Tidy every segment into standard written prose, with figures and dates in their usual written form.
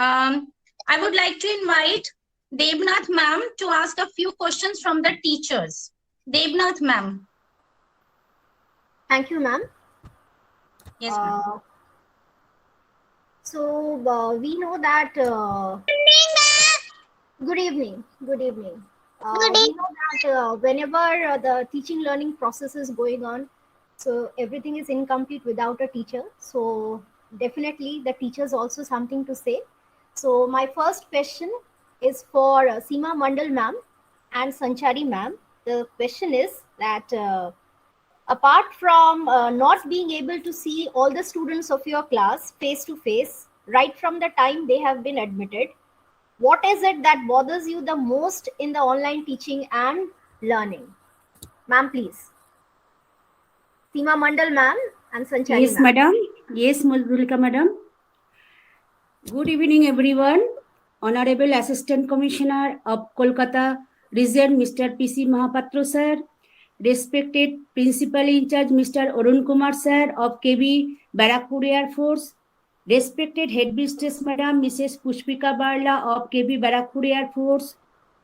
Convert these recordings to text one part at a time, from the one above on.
I would like to invite Debnath ma'am to ask a few questions from the teachers. Debnath ma'am. Thank you, ma'am. Yes, ma'am. So we know that. Good evening. Good evening. We know that whenever the teaching learning process is going on, so everything is incomplete without a teacher. So definitely the teachers also something to say. So my first question is for Seema Mandal ma'am and Sanchari ma'am. The question is that apart from not being able to see all the students of your class face to face right from the time they have been admitted, what is it that bothers you the most in the online teaching and learning? Ma'am, please. Seema Mandal ma'am and Sanchari Yes, ma'am. madam. Yes, Madhulika madam. Good evening, everyone. Honorable Assistant Commissioner of Kolkata Region, Mr. P.C. Mahapatro, sir. Respected Principal in charge, Mr. Arun Kumar, sir, of KB Barakpur Air Force. Respected Headmistress, Madam, Mrs. Pushpika Barla of KB Barakpur Air Force.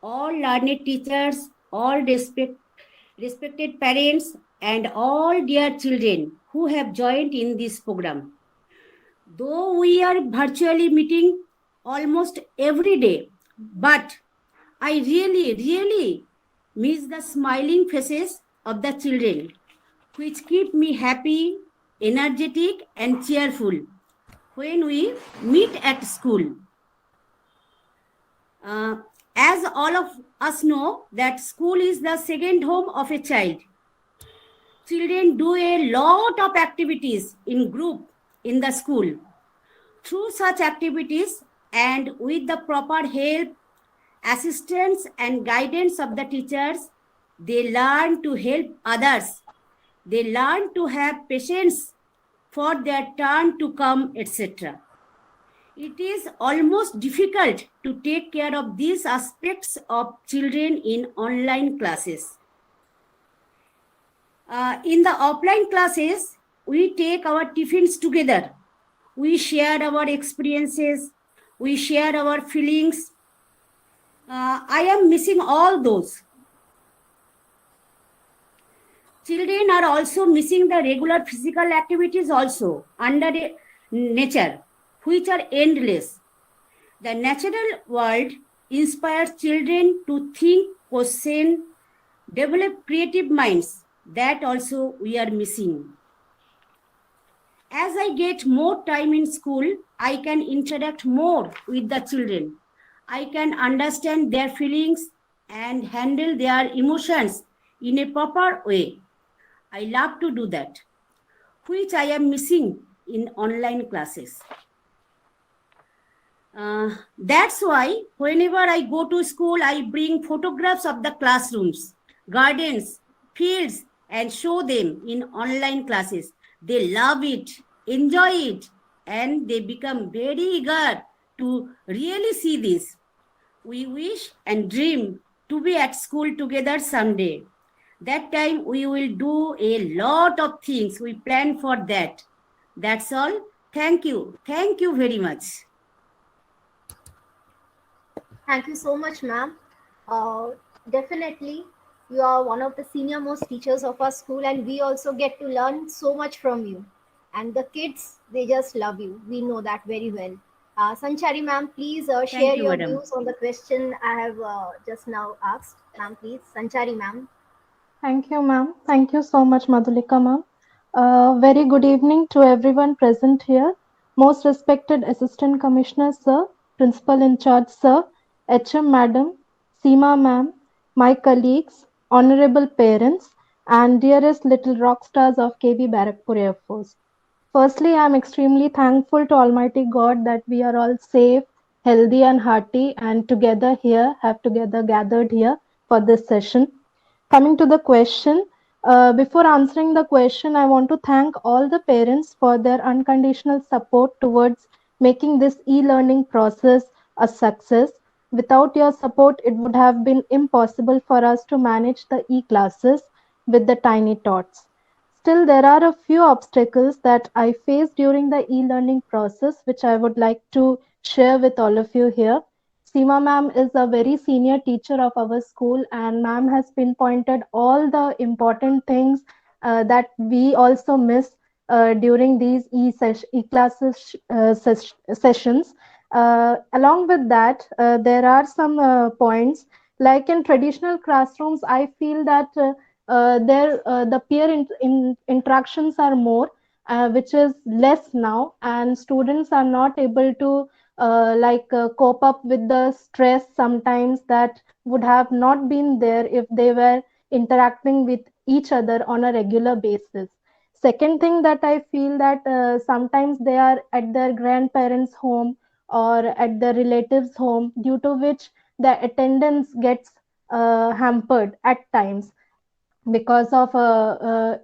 All learned teachers, all respected parents, and all dear children who have joined in this program. Though we are virtually meeting almost every day, but I really miss the smiling faces of the children, which keep me happy, energetic, and cheerful when we meet at school. As all of us know that school is the second home of a child. Children do a lot of activities in group in the school. Through such activities and with the proper help, assistance and guidance of the teachers, they learn to help others. They learn to have patience for their turn to come, etc. It is almost difficult to take care of these aspects of children in online classes. In the offline classes, we take our tiffins together. We share our experiences. We share our feelings. I am missing all those. Children are also missing the regular physical activities also under nature, which are endless. The natural world inspires children to think, question, develop creative minds. That also we are missing. As I get more time in school, I can interact more with the children. I can understand their feelings and handle their emotions in a proper way. I love to do that, which I am missing in online classes. That's why whenever I go to school, I bring photographs of the classrooms, gardens, fields, and show them in online classes. They love it, enjoy it, and they become very eager to really see this. We wish and dream to be at school together someday. That time we will do a lot of things. We plan for that. That's all. Thank you. Thank you very much. Thank you so much, ma'am. Definitely, you are one of the senior most teachers of our school, and we also get to learn so much from you. And the kids, they just love you. We know that very well. Sanchari ma'am, please share you, your madam. views on the question I have just now asked. Ma'am, please. Sanchari ma'am. Thank you, ma'am. Thank you so much, Madhulika, ma'am. Very good evening to everyone present here. Most respected Assistant Commissioner, sir, Principal in charge, sir, HM madam, Seema ma'am, my colleagues, honorable parents, and dearest little rock stars of KB Barakpur Air Force. Firstly, I am extremely thankful to Almighty God that we are all safe, healthy, and hearty, and together here, have together gathered here for this session. Coming to the question, before answering the question, I want to thank all the parents for their unconditional support towards making this e-learning process a success. Without your support, it would have been impossible for us to manage the e-classes with the tiny tots. Still, there are a few obstacles that I faced during the e-learning process, which I would like to share with all of you here. Seema ma'am is a very senior teacher of our school, and ma'am has pinpointed all the important things that we also miss during these e-classes sessions. Along with that, there are some points like in traditional classrooms. I feel that the peer interactions are more, which is less now, and students are not able to cope up with the stress sometimes that would have not been there if they were interacting with each other on a regular basis. Second thing that I feel that sometimes they are at their grandparents home or at their relatives home, due to which the attendance gets hampered at times because of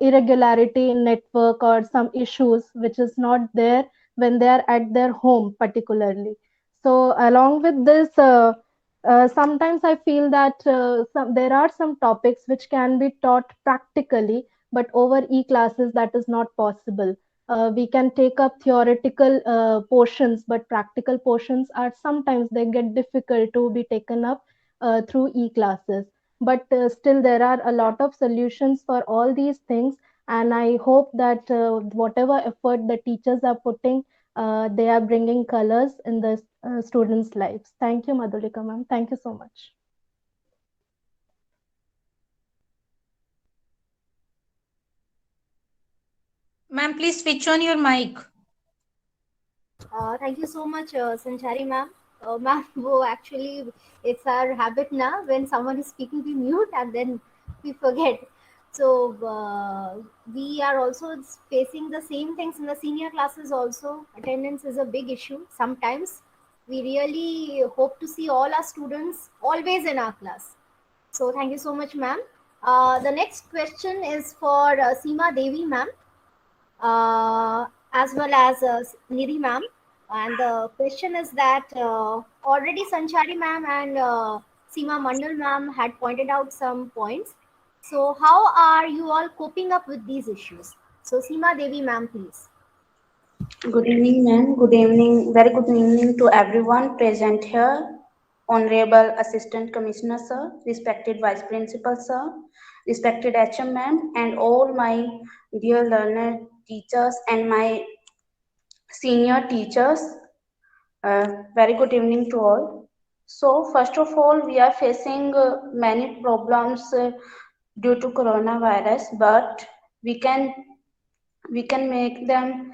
irregularity in network or some issues which is not there when they are at their home particularly. So along with this, sometimes I feel that there are some topics which can be taught practically, but over e-classes that is not possible. We can take up theoretical portions, but practical portions are sometimes they get difficult to be taken up through e-classes. But still there are a lot of solutions for all these things, and I hope that whatever effort the teachers are putting, they are bringing colors in the students lives. Thank you, Madhulika ma'am. Thank you so much. Ma'am, please switch on your mic. Thank you so much, Sanchari ma'am. Ma'am, actually, it's our habit now when someone is speaking, we mute and then we forget. So we are also facing the same things in the senior classes also. Attendance is a big issue. Sometimes we really hope to see all our students always in our class. So thank you so much, ma'am. The next question is for Seema Devi ma'am, as well as Nidhi ma'am. And the question is that already Sanchari ma'am and Seema Mandal ma'am had pointed out some points. So how are you all coping up with these issues? So Seema Devi ma'am, please. Good evening, ma'am. Good evening. Very good evening to everyone present here. Honorable Assistant Commissioner, sir, respected Vice Principal, sir, respected HM, ma'am, and all my dear learner teachers and my senior teachers. Very good evening to all. So, first of all, we are facing many problems due to coronavirus, but we can make them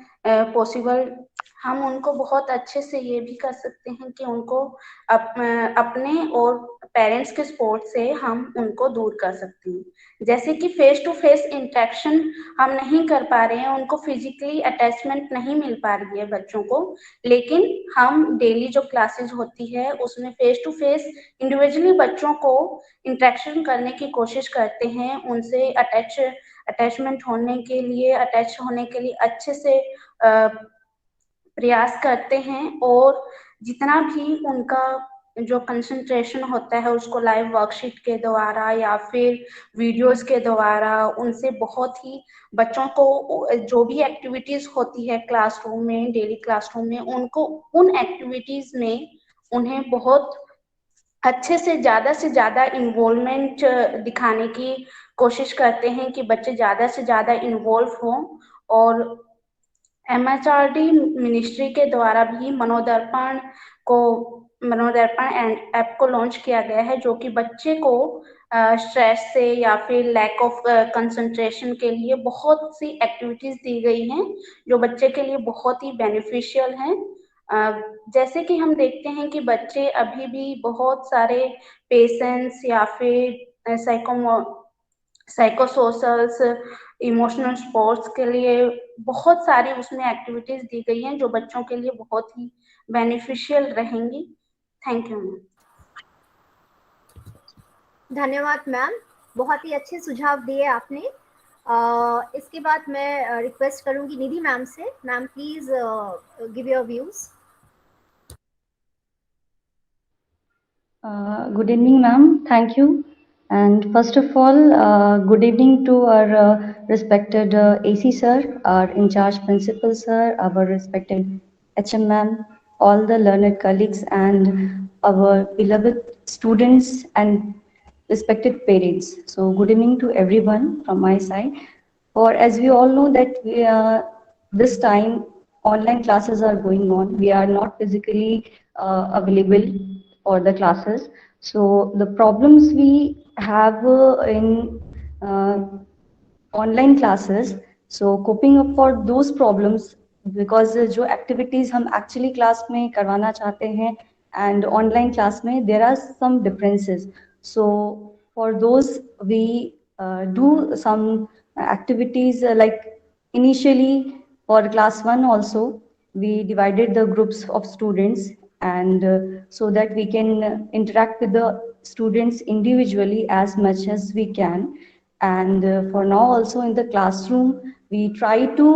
possible. हम उनको बहुत अच्छे से ये भी कर सकते हैं कि उनको अपने और पेरेंट्स के सपोर्ट से हम उनको दूर कर सकते हैं। जैसे कि फेस टू फेस इंटरेक्शन हम नहीं कर पा रहे हैं, उनको फिजिकली अटैचमेंट नहीं मिल पा रही है बच्चों को, लेकिन हम डेली जो क्लासेस होती है उसमें फेस टू फेस इंडिविजुअली बच्चों को इंटरेक्शन करने की कोशिश करते हैं, उनसे अटैच होने के लिए अच्छे से प्रयास करते हैं, और जितना भी उनका जो कंसंट्रेशन होता है उसको लाइव वर्कशीट के द्वारा या फिर वीडियोस के द्वारा उनसे बहुत ही बच्चों को जो भी एक्टिविटीज होती है क्लासरूम में, डेली क्लासरूम में, उनको उन एक्टिविटीज में उन्हें बहुत अच्छे से ज्यादा इन्वॉल्वमेंट दिखाने की कोशिश करते हैं कि बच्चे ज्यादा से ज्यादा इन्वॉल्व हों। और MHRD मिनिस्ट्री के द्वारा भी मनोदर्पण ऐप को लॉन्च किया गया है, जो कि बच्चे को स्ट्रेस से या फिर लैक ऑफ कंसंट्रेशन के लिए बहुत सी एक्टिविटीज दी गई हैं जो बच्चे के लिए बहुत ही बेनिफिशियल हैं। जैसे कि हम देखते हैं कि बच्चे अभी भी बहुत सारे पेशेंस या फिर साइकोसोशल्स, इमोशनल स्पोर्ट्स के लिए बहुत सारी उसमें एक्टिविटीज दी गई हैं जो बच्चों के लिए बहुत ही बेनिफिशियल रहेंगी। Thank you ma'am. धन्यवाद मैम, बहुत ही अच्छे सुझाव दिए आपने। इसके बाद मैं रिक्वेस्ट करूंगी निधि मैम से। Ma'am please give your views. Good evening, ma'am. Thank you. And first of all, good evening to our respected AC sir, our in charge principal sir, our respected HM ma'am, all the learned colleagues and our beloved students and respected parents. So good evening to everyone from my side. For as we all know that this time online classes are going on. We are not physically available for the classes. So the problems we have in uh, online classes so coping up for those problems because जो activities हम actually class में करवाना चाहते हैं and online class में there are some differences so for those we do some activities like initially for class 1 also we divided the groups of students and so that we can interact with the students individually as much as we can and for now also in the classroom we try to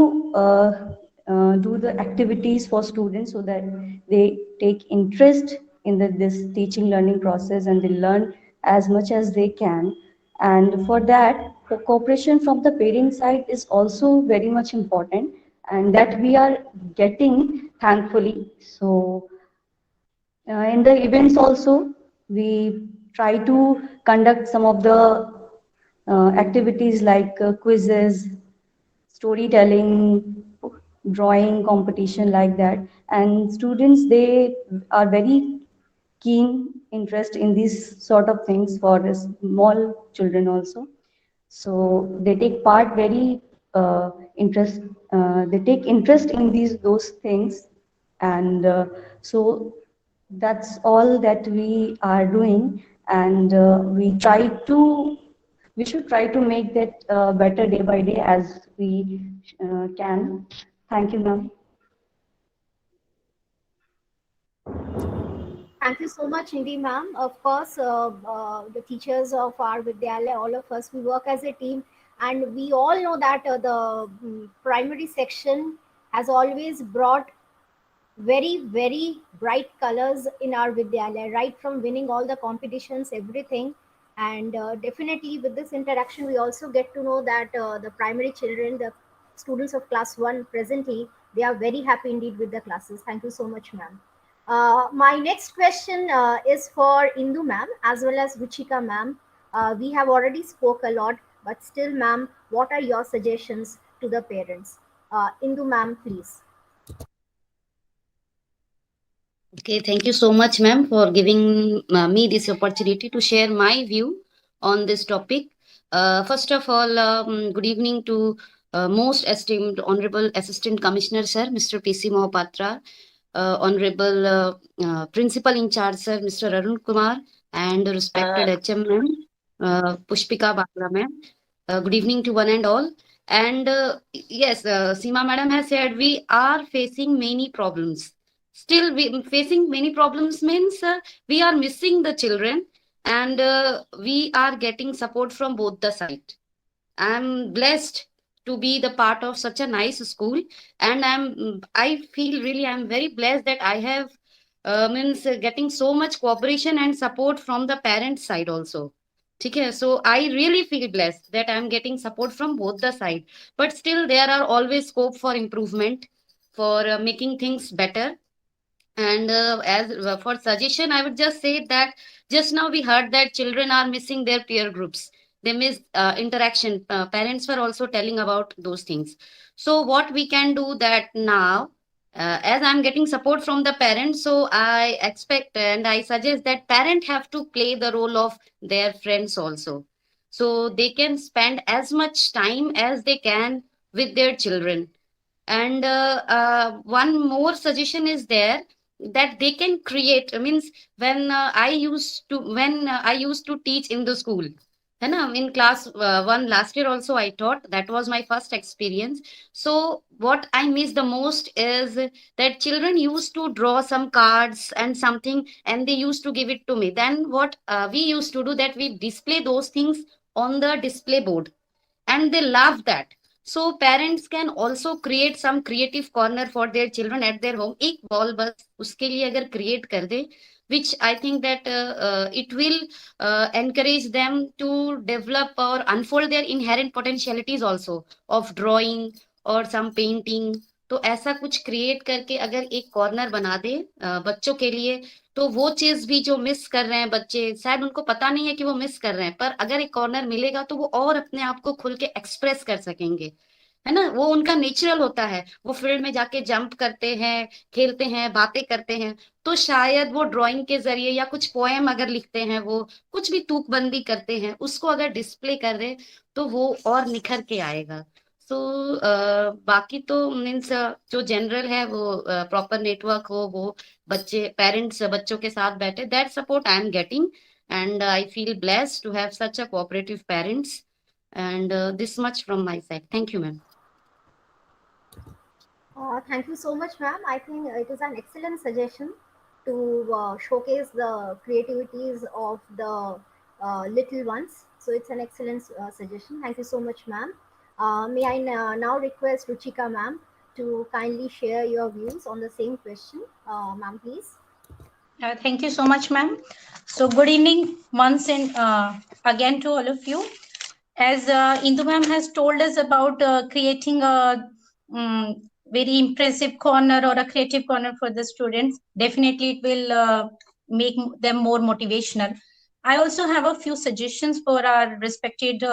do the activities for students so that they take interest in this teaching learning process and they learn as much as they can and for that the cooperation from the parent side is also very much important and that we are getting thankfully so in the events also we try to conduct some of the activities like quizzes, storytelling, drawing competition like that. And students, they are very keen interest in these sort of things for the small children also. So they take part very interest. They take interest in those things, and so that's all that we are doing, and we should try to make that better day by day as we can. Thank you, ma'am. Thank you so much, Nidhi ma'am. Of course, the teachers of our Vidyalaya, all of us, we work as a team, and we all know that the primary section has always brought very, very bright colors in our Vidyalaya, right from winning all the competitions, everything. And definitely with this interaction, we also get to know that the primary children, the students of class 1 presently, they are very happy indeed with the classes. Thank you so much, ma'am. My next question is for Indu ma'am as well as Ruchika ma'am. We have already spoke a lot, but still, ma'am, what are your suggestions to the parents? Indu ma'am, please. Okay, thank you so much, ma'am, for giving me this opportunity to share my view on this topic. First of all, good evening to most esteemed Honorable Assistant Commissioner, Sir, Mr. P.C. Mohapatra, Honorable Principal in Charge, Sir, Mr. Arun Kumar, and respected HM, ma'am, Pushpika Batra, ma'am. Good evening to one and all. And yes, Seema madam has said we are facing many problems. Still, we facing many problems means we are missing the children and we are getting support from both the side. I'm blessed to be the part of such a nice school, and I feel really I'm very blessed that I have means getting so much cooperation and support from the parent side also. Okay, so I really feel blessed that I'm getting support from both the side. But still, there are always scope for improvement, for making things better. And as for suggestion, I would just say that just now we heard that children are missing their peer groups. They miss interaction. Parents were also telling about those things. So what we can do that now, as I'm getting support from the parents, so I expect and I suggest that parent have to play the role of their friends also. So they can spend as much time as they can with their children. And one more suggestion is there that they can create means when I used to teach in the school है ना, in class 1 last year also I taught. That was my first experience. So what I miss the most is that children used to draw some cards and something and they used to give it to me. Then what we used to do that we display those things on the display board and they love that. So parents can also create some creative corner for their children at their home. एक wall बस उसके लिए अगर create कर दे, which I think that it will encourage them to develop or unfold their inherent potentialities also of drawing or some painting. तो ऐसा कुछ create करके अगर एक कॉर्नर बना दे बच्चों के लिए, तो वो चीज भी जो मिस कर रहे हैं बच्चे, शायद उनको पता नहीं है कि वो मिस कर रहे हैं, पर अगर एक कॉर्नर मिलेगा तो वो और अपने आप को खुल के एक्सप्रेस कर सकेंगे, है ना। वो उनका नेचुरल होता है, वो फील्ड में जाके जंप करते हैं, खेलते हैं, बातें करते हैं। तो शायद वो ड्राइंग के जरिए या कुछ पोएम अगर लिखते हैं, वो कुछ भी तुकबंदी करते हैं, उसको अगर डिस्प्ले कर रहे तो वो और निखर के आएगा। सो बाकी तो मीन्स जो जनरल है वो प्रॉपर नेटवर्क हो, वो बच्चे पेरेंट्स बच्चों के साथ बैठे, that support I am getting, and I feel blessed to have such a cooperative parents, and this much from my side. Thank you, ma'am. Thank you so much, ma'am. I think it is an excellent suggestion to showcase the creativities of the little ones. So it's an excellent suggestion. Thank you so much, ma'am. May I now request Ruchika, ma'am, to kindly share your views on the same question. Ma'am, please. Thank you so much, ma'am. So good evening once and again to all of you. As Indu ma'am has told us about creating a very impressive corner or a creative corner for the students, definitely it will make them more motivational. I also have a few suggestions for our respected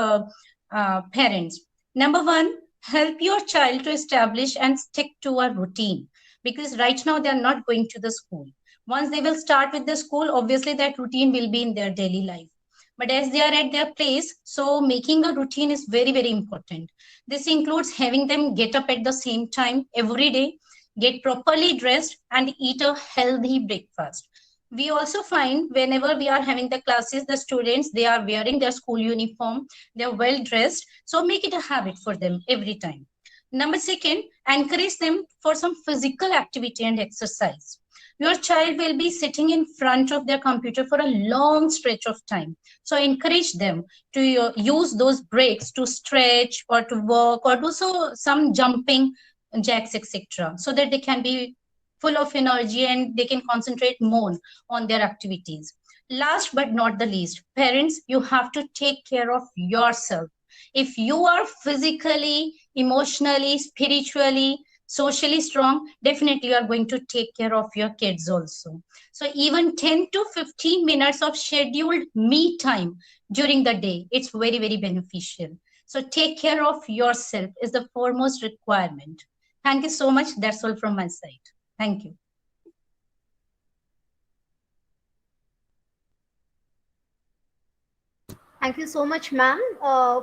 parents. Number one, help your child to establish and stick to a routine, because right now they are not going to the school. Once they will start with the school, obviously that routine will be in their daily life. But as they are at their place, so making a routine is very, very important. This includes having them get up at the same time every day, get properly dressed, and eat a healthy breakfast. We also find whenever we are having the classes, the students, they are wearing their school uniform, they are well dressed. So make it a habit for them every time. Number second, encourage them for some physical activity and exercise. Your child will be sitting in front of their computer for a long stretch of time. So encourage them to use those breaks to stretch or to walk or do some jumping jacks, etc., so that they can be full of energy and they can concentrate more on their activities. Last but not the least, parents, you have to take care of yourself. If you are physically, emotionally, spiritually, socially strong, definitely you are going to take care of your kids also. So even 10 to 15 minutes of scheduled me time during the day, it's very, very beneficial. So take care of yourself is the foremost requirement. Thank you so much. That's all from my side. Thank you. Thank you so much, ma'am,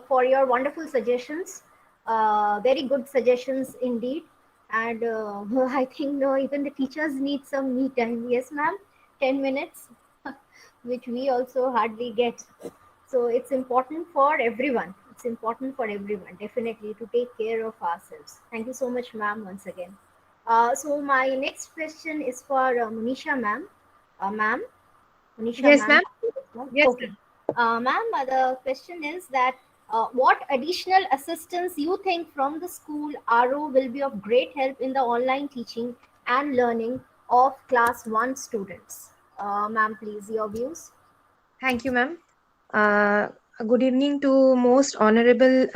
for your wonderful suggestions. Very good suggestions indeed. And I think even the teachers need some me time. Yes, ma'am, 10 minutes, which we also hardly get. So it's important for everyone. It's important for everyone, definitely, to take care of ourselves. Thank you so much, ma'am, once again. So my next question is for Munisha, ma'am. Ma'am, Munisha, yes, ma'am. Yes, okay. Ma'am, the question is that what additional assistance you think from the school RO will be of great help in the online teaching and learning of class 1 students? Ma'am, please, your views. Thank you, ma'am. Good evening to most honorable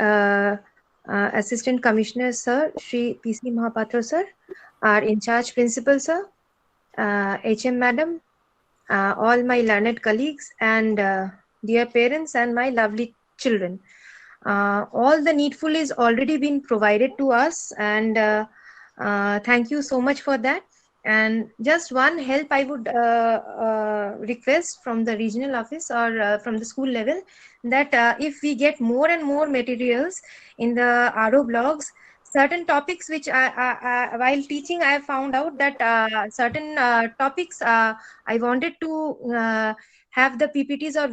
Assistant Commissioner, sir, Shri P.C. Mahapatra, sir, our in-charge principal, sir, HM madam, all my learned colleagues, and dear parents and my lovely children. All the needful is already been provided to us, and thank you so much for that. And just one help I would request from the regional office or from the school level, that if we get more and more materials in the RO blogs, certain topics which while teaching I have found out that certain topics I wanted to have the PPTs or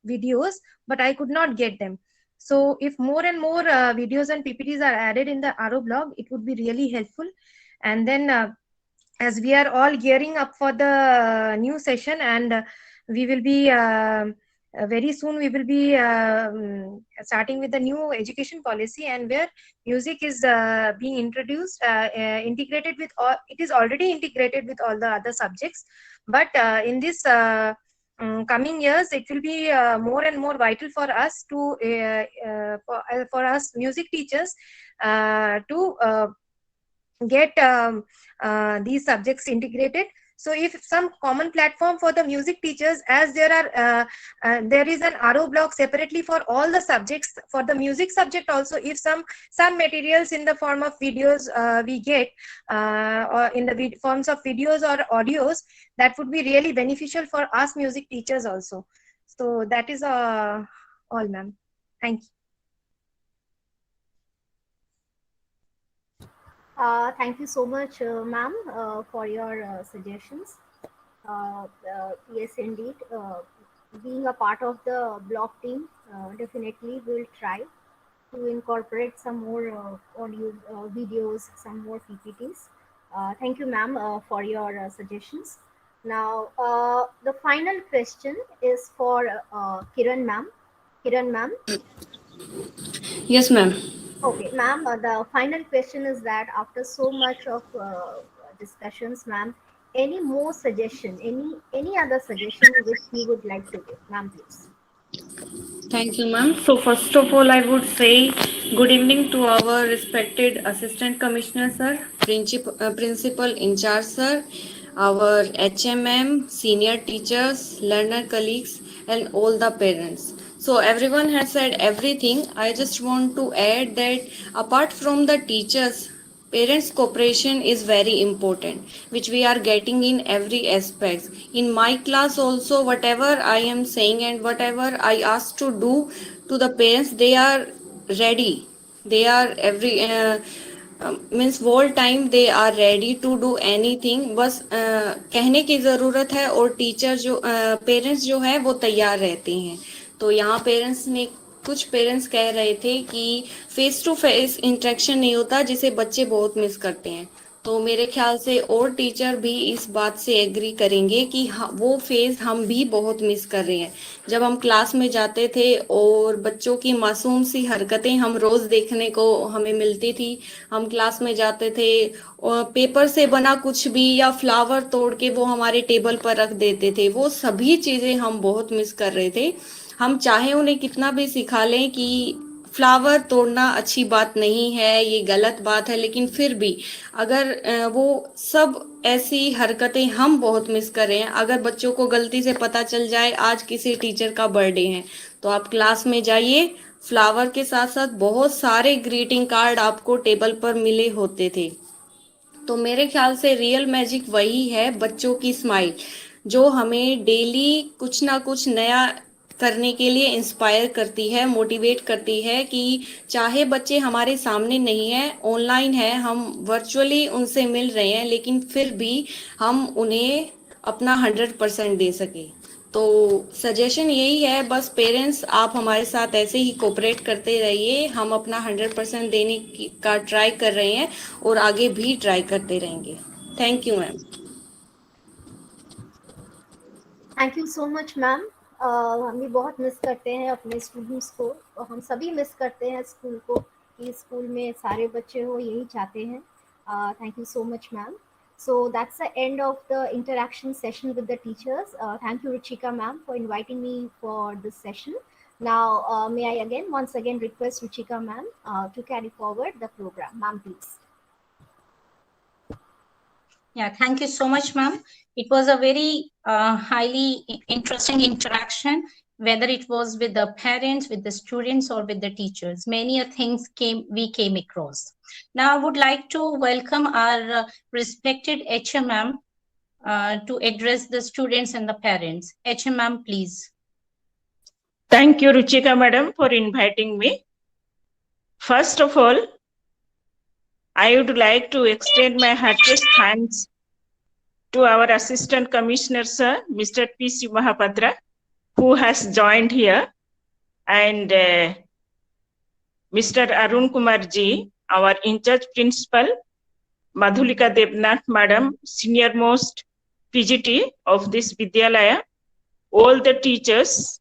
videos, but I could not get them. So if more and more videos and PPTs are added in the RO blog, it would be really helpful. And then as we are all gearing up for the new session, and we will be very soon we will be starting with the new education policy, and where music is being introduced, integrated with all. It is already integrated with all the other subjects, but in this coming years, it will be more and more vital for us to for us music teachers to get these subjects integrated. So if some common platform for the music teachers, as there is an RO block separately for all the subjects. For the music subject also, if some materials in the form of videos we get, or in the forms of videos or audios, that would be really beneficial for us music teachers also. So that is all, ma'am. Thank you. Thank you so much, ma'am, for your suggestions. Yes, indeed. Being a part of the block team, definitely we'll try to incorporate some more audio videos, some more PPTs. Thank you, ma'am, for your suggestions. Now, the final question is for Kiran, ma'am. Kiran, ma'am. Yes, ma'am. Okay, ma'am, the final question is that after so much of discussions, ma'am, any more suggestion, any other suggestion which you would like to give, ma'am, please. Thank you, ma'am. So first of all, I would say good evening to our respected Assistant Commissioner, sir, Principal in charge, sir, our HMM, senior teachers, learner colleagues, and all the parents. So everyone has said everything. I just want to add that apart from the teachers, parents cooperation is very important, which we are getting in every aspect. In my class also, whatever I am saying and whatever I ask to do to the parents, they are ready. They are every means all time they are ready to do anything. बस कहने की ज़रूरत है और teacher जो parents जो है वो तैयार रहते हैं. तो यहाँ पेरेंट्स ने कुछ पेरेंट्स कह रहे थे कि फेस टू फेस इंटरेक्शन नहीं होता, जिसे बच्चे बहुत मिस करते हैं. तो मेरे ख्याल से और टीचर भी इस बात से एग्री करेंगे कि वो फेज हम भी बहुत मिस कर रहे हैं. जब हम क्लास में जाते थे और बच्चों की मासूम सी हरकतें हम रोज देखने को हमें मिलती थी. हम क्लास में जाते थे और पेपर से बना कुछ भी या फ्लावर तोड़ के वो हमारे टेबल पर रख देते थे. वो सभी चीजें हम बहुत मिस कर रहे थे. हम चाहे उन्हें कितना भी सिखा लें कि फ्लावर तोड़ना अच्छी बात नहीं है, ये गलत बात है, लेकिन फिर भी अगर वो सब ऐसी हरकतें हम बहुत मिस कर रहे हैं. अगर बच्चों को गलती से पता चल जाए आज किसी टीचर का बर्थडे है, तो आप क्लास में जाइए, फ्लावर के साथ साथ बहुत सारे ग्रीटिंग कार्ड आपको टेबल पर मिले होते थे. तो मेरे ख्याल से रियल मैजिक वही है, बच्चों की स्माइल, जो हमें डेली कुछ ना कुछ नया करने के लिए इंस्पायर करती है, मोटिवेट करती है कि चाहे बच्चे हमारे सामने नहीं है, ऑनलाइन है, हम वर्चुअली उनसे मिल रहे हैं, लेकिन फिर भी हम उन्हें अपना 100% दे सके. तो सजेशन यही है, बस पेरेंट्स आप हमारे साथ ऐसे ही कोऑपरेट करते रहिए. हम अपना 100% देने का ट्राई कर रहे हैं और आगे भी ट्राई करते रहेंगे. Thank you ma'am. Thank you so much ma'am. हम भी बहुत मिस करते हैं अपने स्टूडेंट्स को, और हम सभी मिस करते हैं स्कूल को, कि स्कूल में सारे बच्चे हो, यही चाहते हैं. Thank you so much ma'am. So that's the end of the interaction session with the teachers. Thank you, Ruchika ma'am, for inviting me for this session. Now, may I once again request Ruchika ma'am to carry forward the program. Ma'am, please. Yeah, thank you so much, ma'am. It was a very highly interesting interaction, whether it was with the parents, with the students, or with the teachers. Many things we came across. Now, I would like to welcome our respected HM ma'am to address the students and the parents. HM ma'am, please. Thank you, Ruchika madam, for inviting me. First of all, I would like to extend my heartiest thanks to our Assistant Commissioner, sir, Mr. P.C. Mahapatra, who has joined here, and Mr. Arun Kumar ji, our in-charge principal, Madhulika Devnath madam, senior most PGT of this Vidyalaya, all the teachers,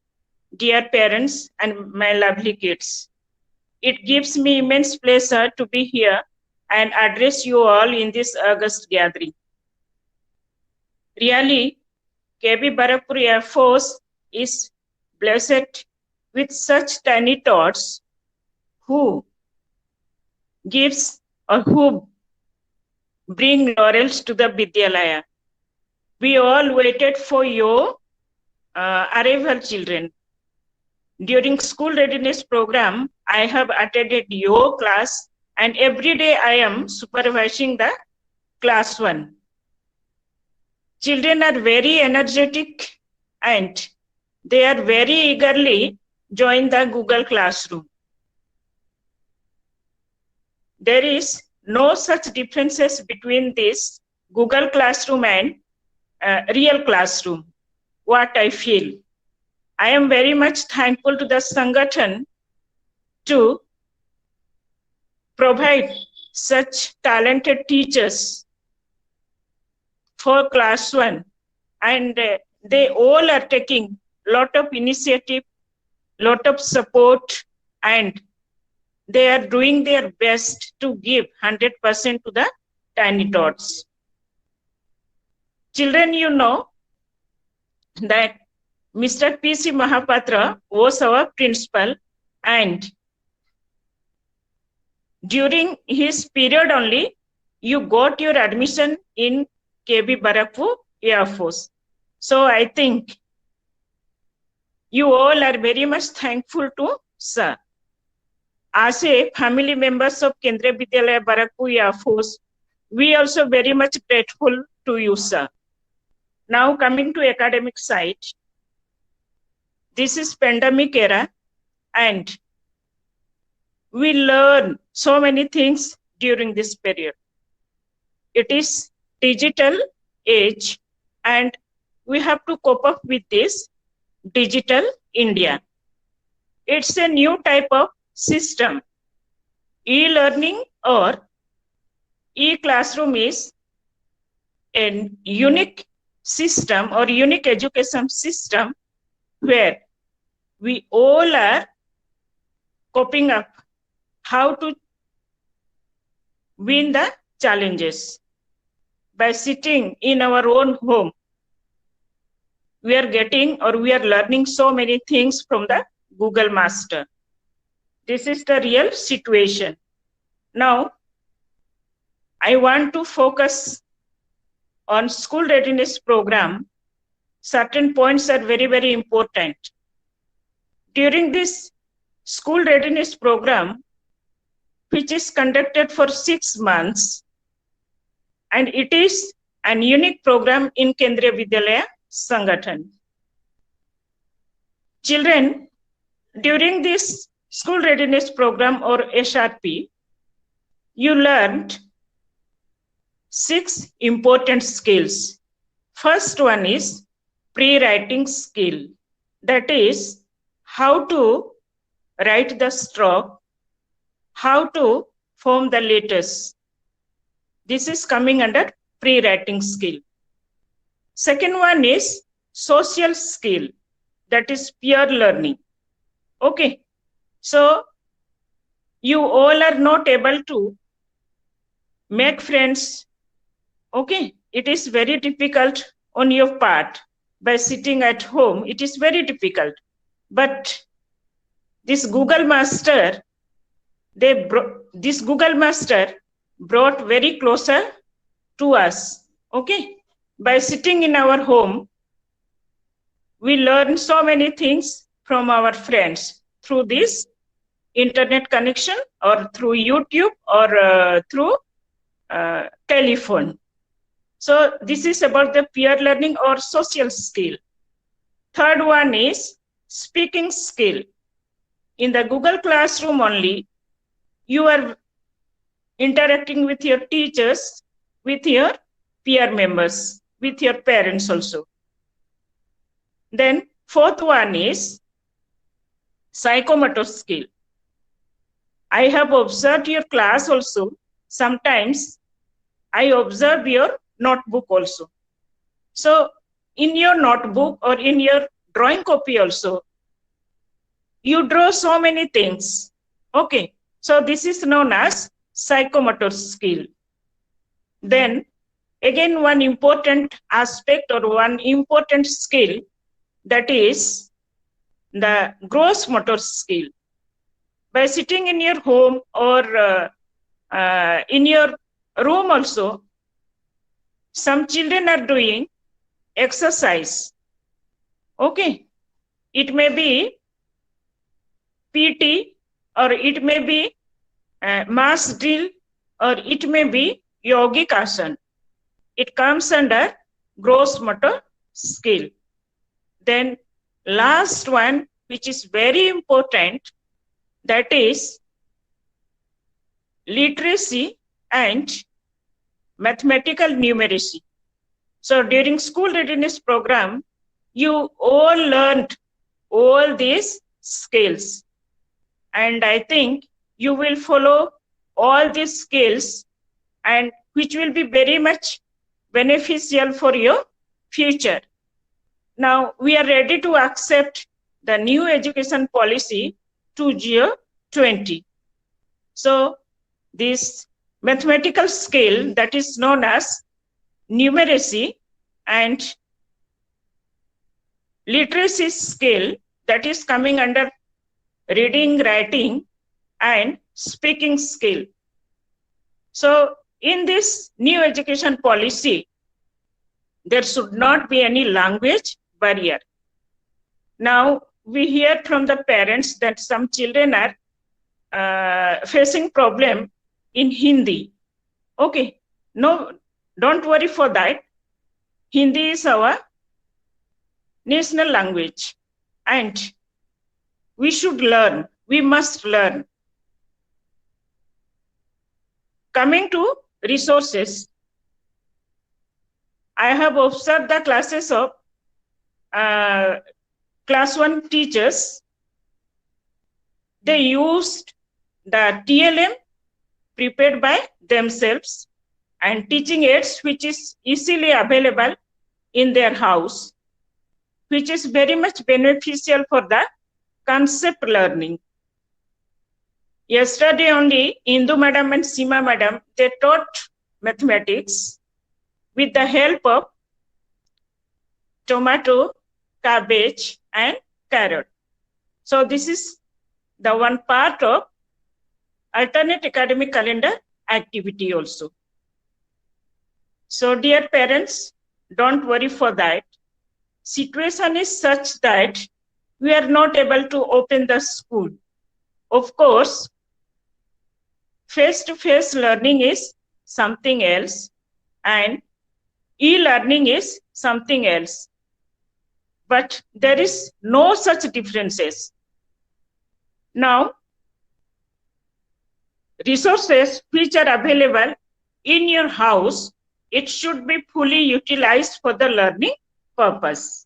dear parents, and my lovely kids. It gives me immense pleasure to be here and address you all in this August gathering. Really, KB Barakpur Air Force is blessed with such tiny tots who gives or who bring laurels to the Vidyalaya. We all waited for your arrival, children. During school readiness program, I have attended your class, and every day I am supervising the class 1. Children are very energetic and they are very eagerly join the Google Classroom. There is no such differences between this Google Classroom and real classroom, what I feel. I am very much thankful to the Sangathan to provide such talented teachers for class 1, and they all are taking lot of initiative, lot of support, and they are doing their best to give 100% to the Tiny Tots. Children, you know that Mr. P.C. Mahapatra was our principal, and during his period only, you got your admission in KB Barakpur Air Force. So I think you all are very much thankful to sir. As a family members of Kendriya Vidyalaya Barakpur Air Force, we also very much grateful to you, sir. Now coming to academic side, this is pandemic era, and we learn so many things during this period. It is digital age, and we have to cope up with this digital India. It's a new type of system. E-learning or e-classroom is a unique system or unique education system where we all are coping up how to win the challenges. By sitting in our own home, we are getting or we are learning so many things from the Google Master. This is the real situation. Now, I want to focus on school readiness program. Certain points are very, very important. During this school readiness program, which is conducted for 6 months, and it is an unique program in Kendriya Vidyalaya Sangathan. Children, during this school readiness program or SRP, you learned 6 important skills. First one is pre-writing skill. That is how to write the stroke, how to form the letters. This is coming under pre-writing skill. Second one is social skill. That is peer learning. Okay. So you all are not able to make friends. Okay. It is very difficult on your part. By sitting at home, it is very difficult. But this Google Master, this Google Master brought very closer to us. Okay. By sitting in our home, we learn so many things from our friends through this internet connection or through YouTube or through telephone. So this is about the peer learning or social skill. Third one is speaking skill. In the Google Classroom only, you are interacting with your teachers, with your peer members, with your parents also. Then fourth one is psychomotor skill. I have observed your class also. Sometimes I observe your notebook also. So in your notebook or in your drawing copy also, you draw so many things. Okay. So this is known as psychomotor skill. Then again, one important aspect or one important skill, that is the gross motor skill. By sitting in your home or in your room also, some children are doing exercise. Okay, it may be PT, or it may be mass drill, or it may be yogic asana. It comes under gross motor skill. Then last one, which is very important, that is literacy and mathematical numeracy. So during school readiness program, you all learned all these skills. And I think you will follow all these skills, and which will be very much beneficial for your future. Now we are ready to accept the new education policy 2020. So this mathematical skill that is known as numeracy and literacy skill that is coming under reading, writing and speaking skill. So in this new education policy, there should not be any language barrier. Now we hear from the parents that some children are facing problem in Hindi. Okay, no, don't worry for that. Hindi is our national language and we should learn, we must learn. Coming to resources, I have observed the classes of class 1 teachers. They used the TLM prepared by themselves and teaching aids which is easily available in their house, which is very much beneficial for the concept learning. Yesterday only, Indu madam and Seema madam, they taught mathematics with the help of tomato, cabbage and carrot. So this is the one part of alternate academic calendar activity also. So dear parents, don't worry for that. Situation is such that we are not able to open the school. Of course, face-to-face learning is something else and e-learning is something else. But there is no such differences. Now, resources which are available in your house, it should be fully utilized for the learning purpose.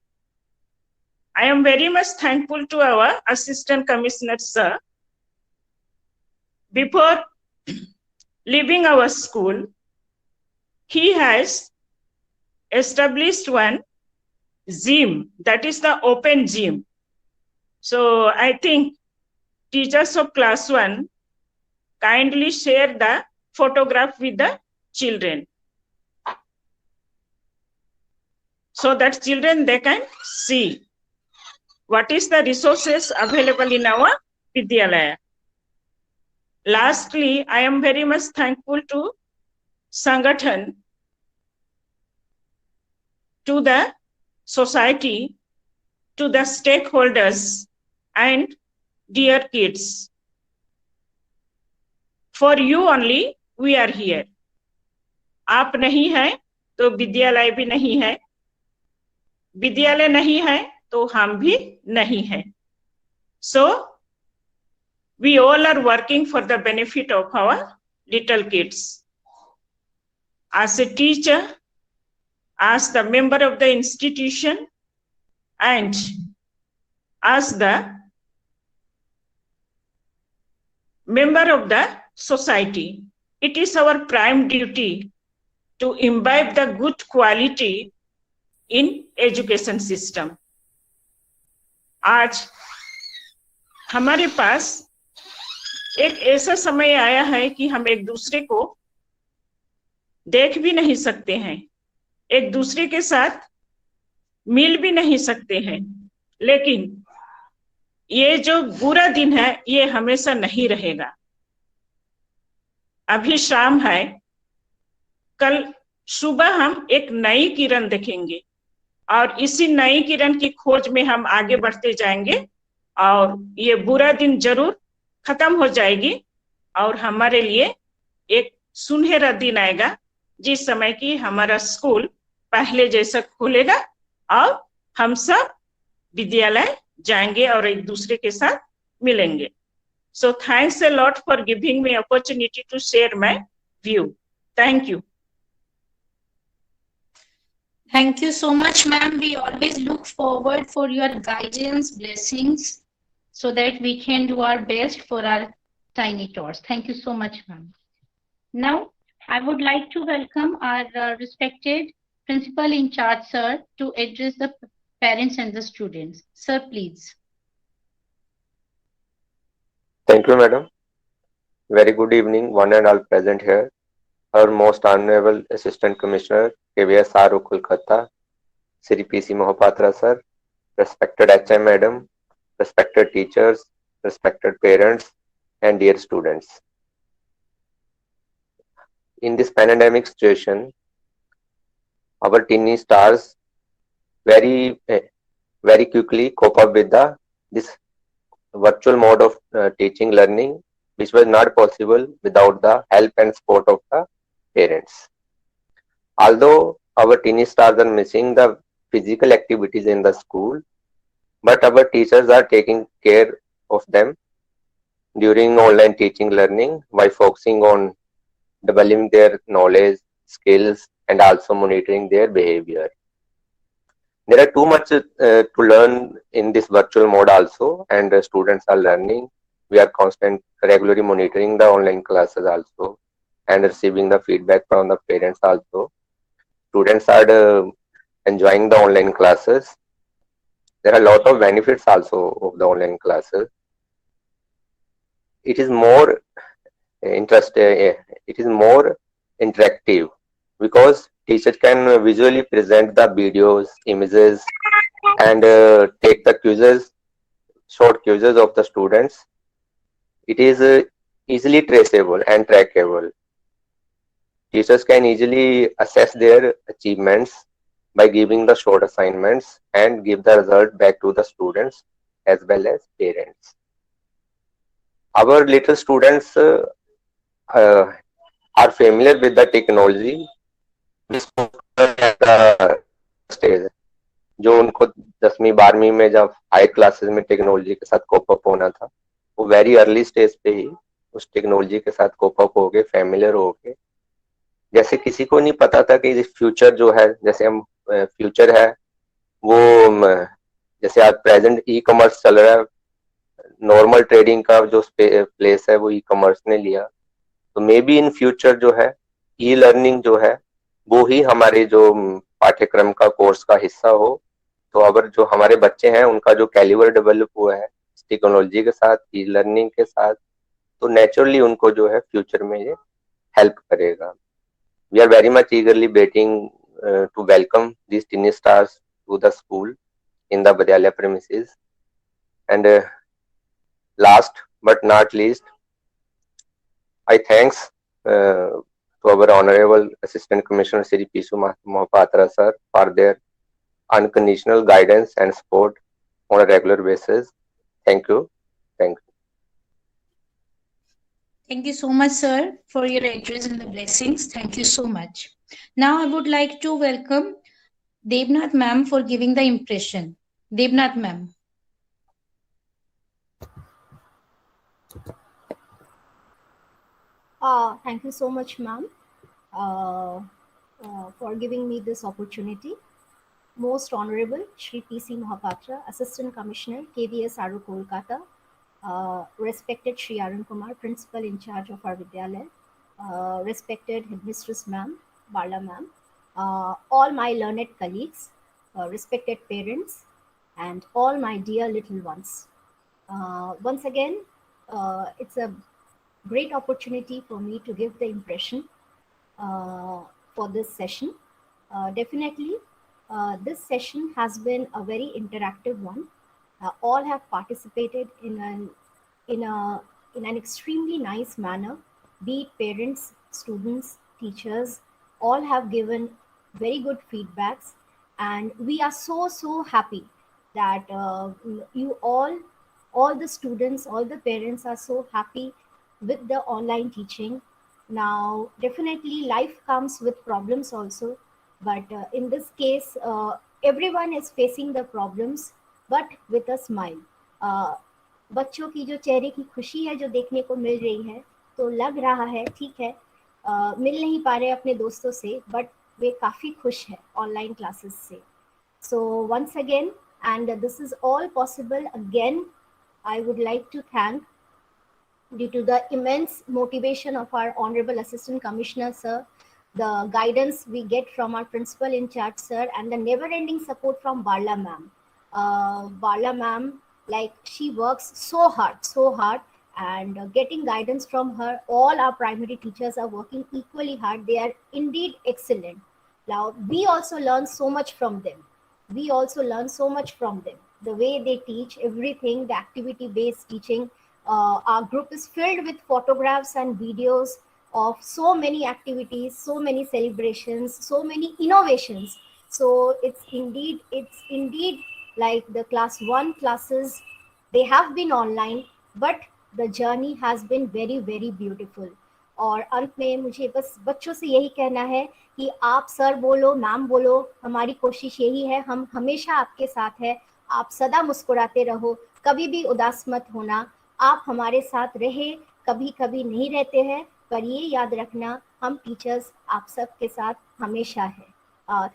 I am very much thankful to our Assistant Commissioner, sir. Before leaving our school, he has established one gym, that is the open gym. So I think teachers of class 1 kindly share the photograph with the children, so that children, they can see what is the resources available in our Vidyalaya. Lastly, I am very much thankful to Sangathan, to the society, to the stakeholders and dear kids. For you only we are here. आप नहीं हैं तो विद्यालय भी नहीं है, विद्यालय नहीं है तो हम भी नहीं हैं. So we all are working for the benefit of our little kids. As a teacher, as the member of the institution, and as the member of the society, it is our prime duty to imbibe the good quality in education system. आज हमारे पास एक ऐसा समय आया है कि हम एक दूसरे को देख भी नहीं सकते हैं, एक दूसरे के साथ मिल भी नहीं सकते हैं, लेकिन ये जो बुरा दिन है ये हमेशा नहीं रहेगा. अभी शाम है, कल सुबह हम एक नई किरण देखेंगे और इसी नई किरण की खोज में हम आगे बढ़ते जाएंगे और ये बुरा दिन जरूर खत्म हो जाएगी और हमारे लिए एक सुनहरा दिन आएगा जिस समय की हमारा स्कूल पहले जैसा खुलेगा और हम सब विद्यालय जाएंगे और एक दूसरे के साथ मिलेंगे. So thanks a lot for giving me opportunity to share my view. Thank you. Thank you so much, ma'am. We always look forward for your guidance, blessings, so that we can do our best for our tiny tots. Thank you so much, ma'am. Now, I would like to welcome our respected principal in charge, sir, to address the parents and the students. Sir, please. Thank you, madam. Very good evening, one and all present here. Our most honorable Assistant Commissioner, KVS RO Kolkata, Sri PC Mohapatra sir, respected HM madam, respected teachers, respected parents, and dear students. In this pandemic situation, our teeny stars very quickly cope up with this virtual mode of teaching learning, which was not possible without the help and support of the parents. Although our teeny stars are missing the physical activities in the school, but our teachers are taking care of them during online teaching learning by focusing on developing their knowledge, skills, and also monitoring their behavior. There are too much to learn in this virtual mode also, and students are learning. We are regularly monitoring the online classes also and receiving the feedback from the parents also. Students are enjoying the online classes. There are a lot of benefits also of the online classes. It is more it is more interactive because teachers can visually present the videos, images, and take the quizzes, short quizzes of the students. It is easily traceable and trackable. Teachers can easily assess their achievements by giving the short assignments and give the result back to the students as well as parents. Our little students are familiar with the technology stage जो उनको 10वीं 12वीं में जब high classes में technology के साथ cope up होना था, वो वेरी अर्ली स्टेज पे ही उस टेक्नोलॉजी के साथ कोप अप हो गए, फैमिलियर हो गए. जैसे किसी को नहीं पता था कि फ्यूचर जो है, जैसे हम फ्यूचर है वो जैसे आज प्रेजेंट ई कॉमर्स चल रहा है, नॉर्मल ट्रेडिंग का जो प्लेस है वो ई कॉमर्स ने लिया, तो मे बी इन फ्यूचर जो है ई लर्निंग जो है वो ही हमारे जो पाठ्यक्रम का कोर्स का हिस्सा हो. तो अगर जो हमारे बच्चे हैं उनका जो कैलिबर डेवलप हुआ है टेक्नोलॉजी के साथ, ई लर्निंग के साथ, तो नेचुरली उनको जो है फ्यूचर में ये हेल्प करेगा. We are very much eagerly waiting to welcome this tiny stars to the school in the Vidyalaya premises. And last but not least, I thanks to our Honorable Assistant Commissioner Sri Pisu Mohapatra sir for their unconditional guidance and support on a regular basis. Thank you. Thank you. Thank you so much, sir, for your address and the blessings. Thank you so much. Now I would like to welcome Devnath ma'am for giving the impression. Devnath ma'am. Thank you so much, ma'am, for giving me this opportunity. Most Honorable Shri PC Mohapatra, Assistant Commissioner, KVS RO Kolkata, respected Shri Arun Kumar, Principal in charge of our Vidyalaya, respected Headmistress ma'am, Bala ma'am, all my learned colleagues, respected parents, and all my dear little ones. Once again, it's a great opportunity for me to give the impression for this session. Definitely, this session has been a very interactive one. All have participated in an extremely nice manner, be it parents, students, teachers, all have given very good feedbacks, and we are so happy that you all the students, all the parents are so happy with the online teaching. Now definitely life comes with problems also, but in this case everyone is facing the problems, but with a smile. uh, बच्चों की जो चेहरे की खुशी है जो देखने को मिल रही है, तो लग रहा है ठीक है मिल नहीं पा रहे अपने दोस्तों से, बट वे काफ़ी खुश है ऑनलाइन क्लासेस से. So once again, and this is all possible again, I would like to thank, due to the immense motivation of our Honorable Assistant Commissioner, sir, the guidance we get from our principal in charge, sir, and the never-ending support from Barla ma'am. Barla ma'am, like she works so hard, and getting guidance from her, all our primary teachers are working equally hard. They are indeed excellent. Now, we also learn so much from them. The way they teach everything, the activity-based teaching. Our group is filled with photographs and videos of so many activities, so many celebrations, so many innovations. So it's indeed like the class 1 classes, they have been online, but the journey has been very beautiful. और अंत में मुझे बस बच्चों से यही कहना है कि आप सर बोलो, मैम बोलो, हमारी कोशिश यही है, हम हमेशा आपके साथ है. आप सदा मुस्कुराते रहो, कभी भी उदास मत होना. आप हमारे साथ रहे, कभी कभी नहीं रहते हैं, पर ये याद रखना हम टीचर्स आप सब के साथ हमेशा है.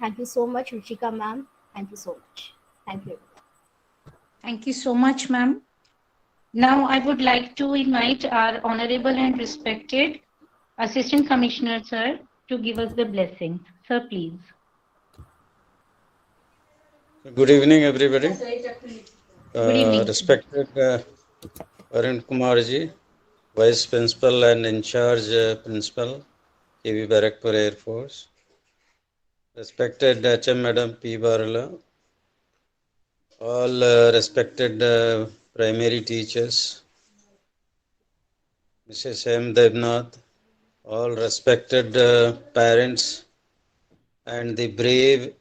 Thank you so much Ruchika ma'am, thank you so much. Thank you. Thank you so much, ma'am. Now I would like to invite our honorable and respected Assistant Commissioner, sir, to give us the blessing. Sir, please. Good evening, everybody. Good evening. Respected Arun Kumar ji, Vice Principal and in charge Principal, KV Barakpur Air Force. Respected HM Madam P. Barala, all respected primary teachers, Mrs. M. Devnath, all respected parents, and the brave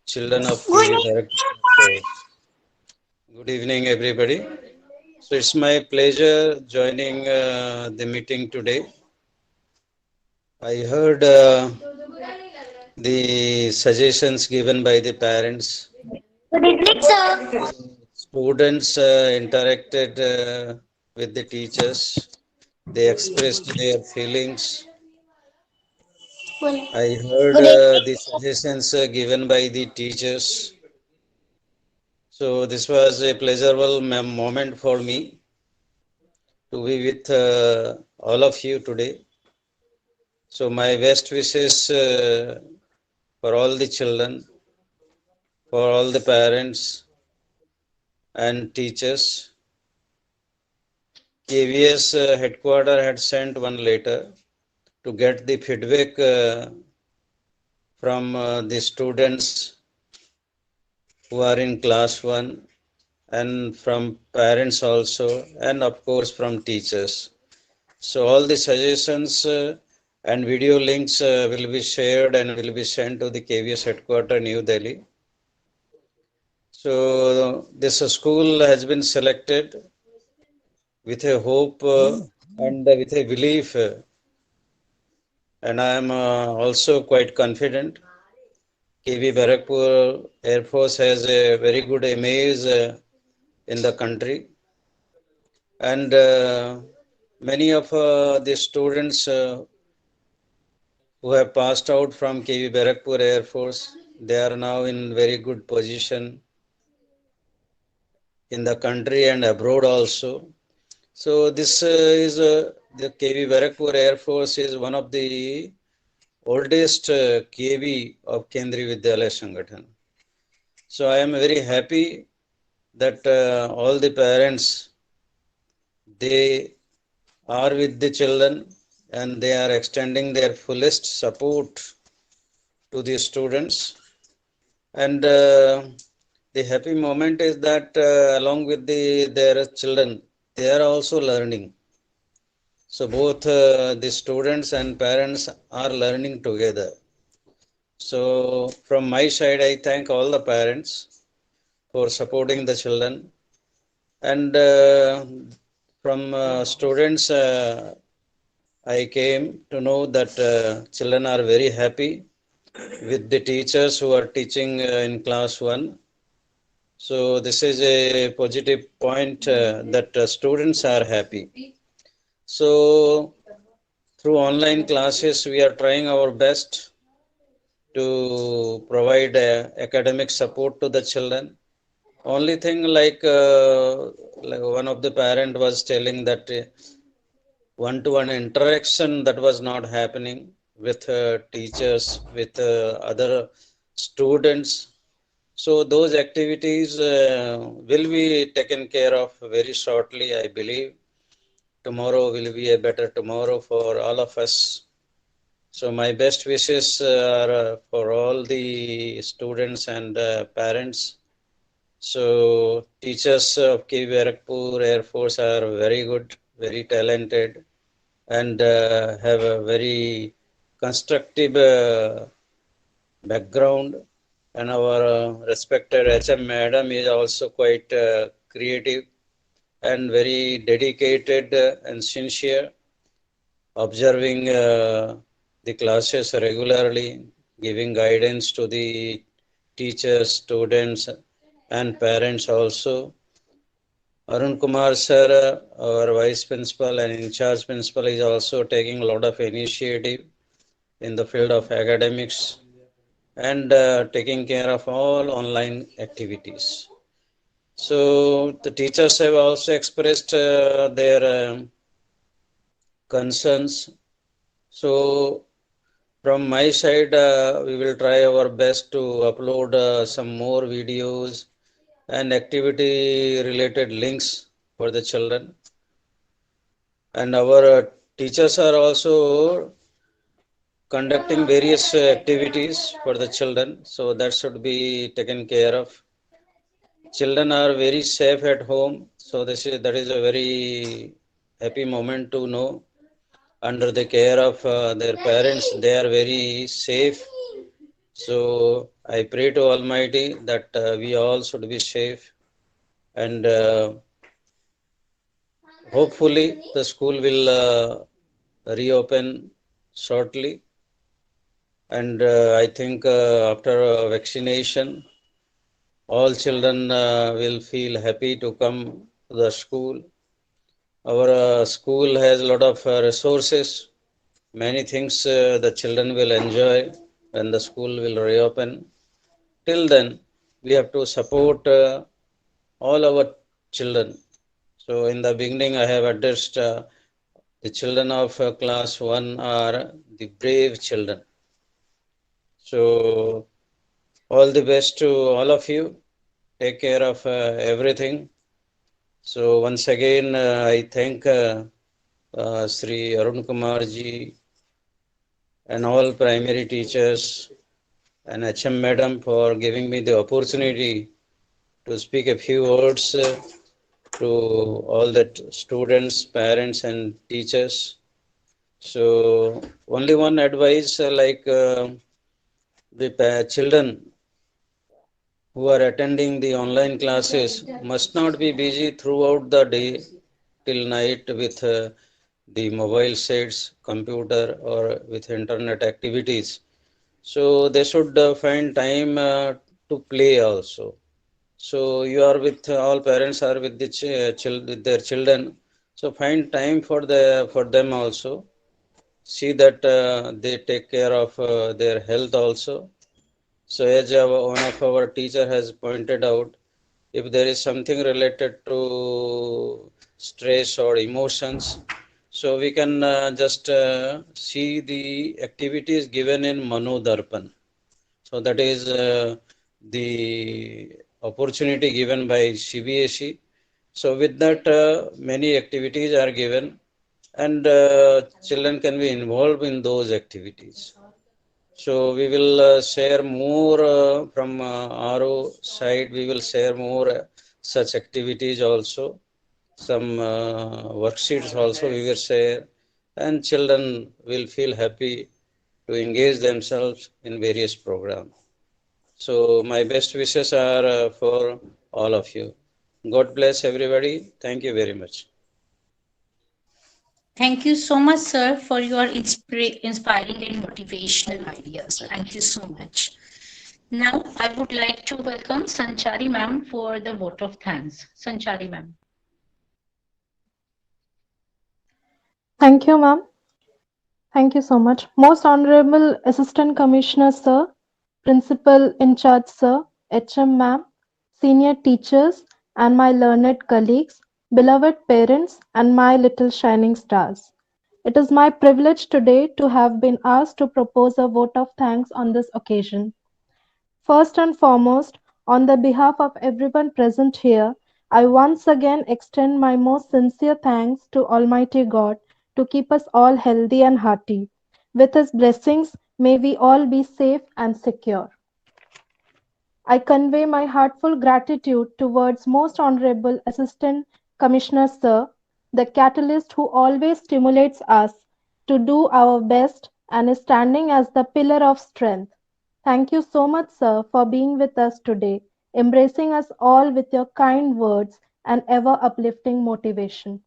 children of KV Barakpur. Good evening, everybody. So it's my pleasure joining the meeting today. I heard the suggestions given by the parents. Good evening, sir. Students interacted with the teachers. They expressed their feelings. I heard the suggestions given by the teachers. So this was a pleasurable moment for me to be with all of you today. So my best wishes for all the children, for all the parents and teachers. KVS headquarter had sent one letter to get the feedback from the students who are in class 1 and from parents also, and of course from teachers. So all the suggestions and video links will be shared and will be sent to the KVS headquarter New Delhi. So this school has been selected with a hope and with a belief, and I am also quite confident. KV Barakpur Air Force has a very good image in the country, and many of the students who have passed out from KV Barakpur Air Force, they are now in very good position in the country and abroad also. So this is the KV Barakpur Air Force is one of the oldest KV of Kendriya Vidyalaya Sangathan. So I am very happy that all the parents, they are with the children and they are extending their fullest support to the students. And the happy moment is that along with their children, they are also learning. So both the students and parents are learning together. So from my side, I thank all the parents for supporting the children. And from students, I came to know that children are very happy with the teachers who are teaching in class 1. So this is a positive point that students are happy. So through online classes, we are trying our best to provide academic support to the children. Only thing like one of the parent was telling that one-to-one interaction that was not happening with teachers, with other students. So those activities will be taken care of very shortly, I believe. Tomorrow will be a better tomorrow for all of us. So my best wishes are for all the students and parents. So teachers of KV Barakpur Air Force are very good, very talented, and have a very constructive background. And our respected HM Madam is also quite creative and very dedicated and sincere, observing the classes regularly, giving guidance to the teachers, students, and parents also. Arun Kumar sir, our vice principal and in charge principal, is also taking a lot of initiative in the field of academics and taking care of all online activities. So the teachers have also expressed their concerns. So from my side, we will try our best to upload some more videos and activity related links for the children. And our teachers are also conducting various activities for the children. So that should be taken care of. Children are very safe at home. So that is a very happy moment to know. Under the care of their parents, they are very safe. So I pray to Almighty that we all should be safe, and hopefully the school will reopen shortly. And I think after vaccination, all children will feel happy to come to the school. Our school has a lot of resources, many things the children will enjoy when the school will reopen. Till then, we have to support all our children. So in the beginning, I have addressed the children of class 1 are the brave children. So all the best to all of you. Take care of everything. So once again, I thank Sri Arun Kumar ji and all primary teachers and HM Madam for giving me the opportunity to speak a few words to all the students, parents, and teachers. So only one advice, the children who are attending the online classes must not be busy throughout the day till night with the mobile sets, computer, or with internet activities. So they should find time to play also. So you are with all parents are with the with their children. So find time for them also. See that they take care of their health also. So as one of our teacher has pointed out, if there is something related to stress or emotions, so we can just see the activities given in Mano Darpan. So that is the opportunity given by CBSE. So with that, many activities are given, and children can be involved in those activities. So we will share more from RO side. We will share more such activities also. Some worksheets also we will share, and children will feel happy to engage themselves in various programs. So my best wishes are for all of you. God bless everybody. Thank you very much. Thank you so much, sir, for your inspiring and motivational ideas. Thank you so much. Now, I would like to welcome Sanchari ma'am for the vote of thanks. Sanchari ma'am. Thank you, ma'am. Thank you so much. Most Honorable Assistant Commissioner, sir, Principal in charge, sir, HM ma'am, senior teachers, and my learned colleagues, beloved parents, and my little shining stars. It is my privilege today to have been asked to propose a vote of thanks on this occasion. First and foremost, on the behalf of everyone present here, I once again extend my most sincere thanks to Almighty God to keep us all healthy and hearty. With His blessings, may we all be safe and secure. I convey my heartfelt gratitude towards Most Honorable Assistant Commissioner Sir, the catalyst who always stimulates us to do our best and is standing as the pillar of strength. Thank you so much, sir, for being with us today, embracing us all with your kind words and ever uplifting motivation.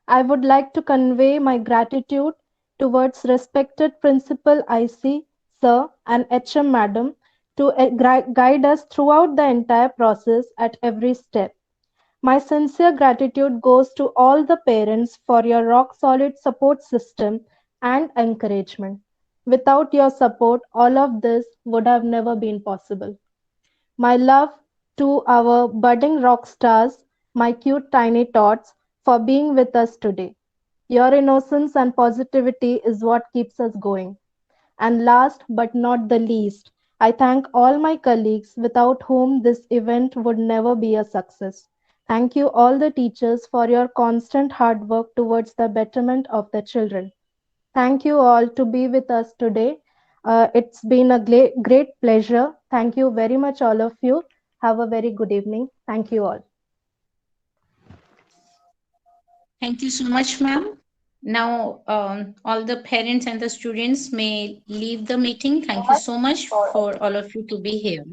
I would like to convey my gratitude towards respected Principal IC, Sir, and HM Madam to guide us throughout the entire process at every step. My sincere gratitude goes to all the parents for your rock solid support system and encouragement. Without your support, all of this would have never been possible. My love to our budding rock stars, my cute tiny tots, for being with us today. Your innocence and positivity is what keeps us going. And last but not the least, I thank all my colleagues without whom this event would never be a success. Thank you all the teachers for your constant hard work towards the betterment of the children. Thank you all to be with us today. It's been a great pleasure. Thank you very much, all of you. Have a very good evening. Thank you all. Thank you so much, ma'am. Now, all the parents and the students may leave the meeting. Thank you so much for all of you to be here.